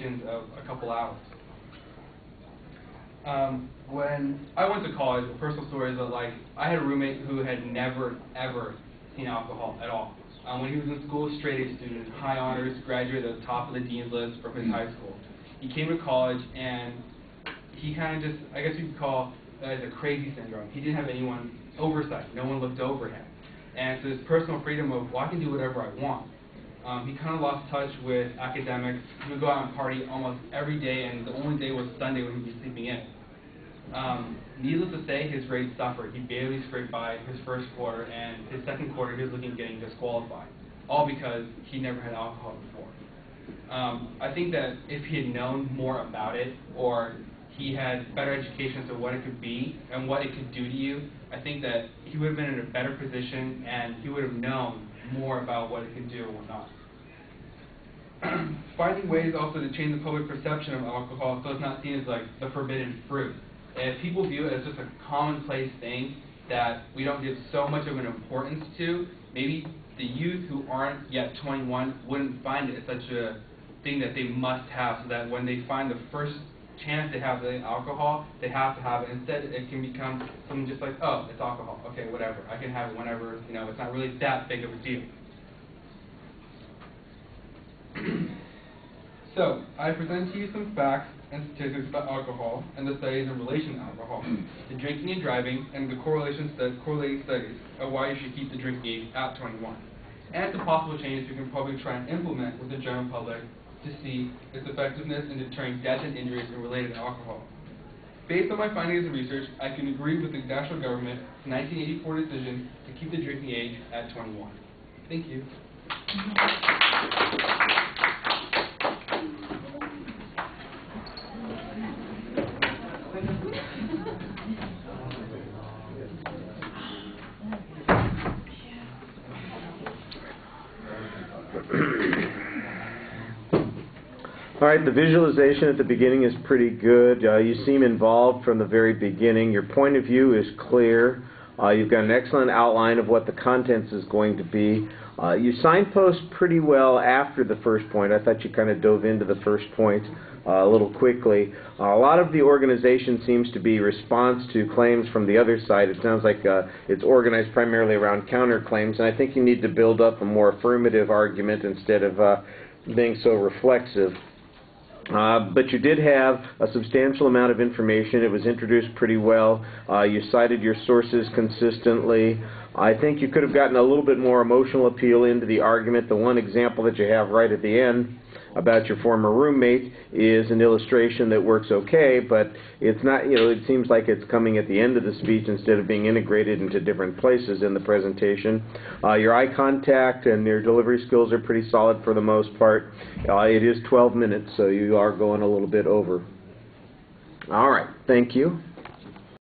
sessions of a couple hours. When I went to college, a personal story is that, like, I had a roommate who had never, ever seen alcohol at all. When he was in school, straight A student, high honors, graduated at the top of the dean's list from his high school. He came to college and he kind of just, I guess you could call it the crazy syndrome. He didn't have anyone oversight. No one looked over him. And so his personal freedom of, well, I can do whatever I want. He kind of lost touch with academics. He would go out and party almost every day, and the only day was Sunday when he'd be sleeping in. Needless to say, his grades suffered. He barely scraped by his first quarter, and his second quarter he was looking at getting disqualified, all because he never had alcohol before. I think that if he had known more about it, or he had better education as to what it could be and what it could do to you, I think that he would have been in a better position and he would have known more about what it could do and whatnot. Finding ways also to change the public perception of alcohol so it's not seen as like the forbidden fruit. If people view it as just a commonplace thing that we don't give so much of an importance to, maybe the youth who aren't yet 21 wouldn't find it such a thing that they must have, so that when they find the first chance to have the alcohol, they have to have it. Instead, it can become something just like, oh, it's alcohol. Okay, whatever. I can have it whenever, you know, it's not really that big of a deal. So, I present to you some facts and statistics about alcohol and the studies in relation to alcohol, the drinking and driving, and the correlating studies of why you should keep the drinking age at 21, and the possible changes you can probably try and implement with the general public to see its effectiveness in deterring death and injuries related to alcohol. Based on my findings and research, I can agree with the national government's 1984 decision to keep the drinking age at 21. Thank you. All right, the visualization at the beginning is pretty good. You seem involved from the very beginning. Your point of view is clear. You've got an excellent outline of what the contents is going to be. You signpost pretty well after the first point. I thought you kind of dove into the first point a little quickly. A lot of the organization seems to be response to claims from the other side. It sounds like it's organized primarily around counterclaims, and I think you need to build up a more affirmative argument instead of being so reflexive. But you did have a substantial amount of information. It was introduced pretty well. You cited your sources consistently. I think you could have gotten a little bit more emotional appeal into the argument. The one example that you have right at the end about your former roommate is an illustration that works okay, but it's not, you know, it seems like it's coming at the end of the speech instead of being integrated into different places in the presentation. Your eye contact and your delivery skills are pretty solid for the most part. It is 12 minutes, so you are going a little bit over. All right, thank you.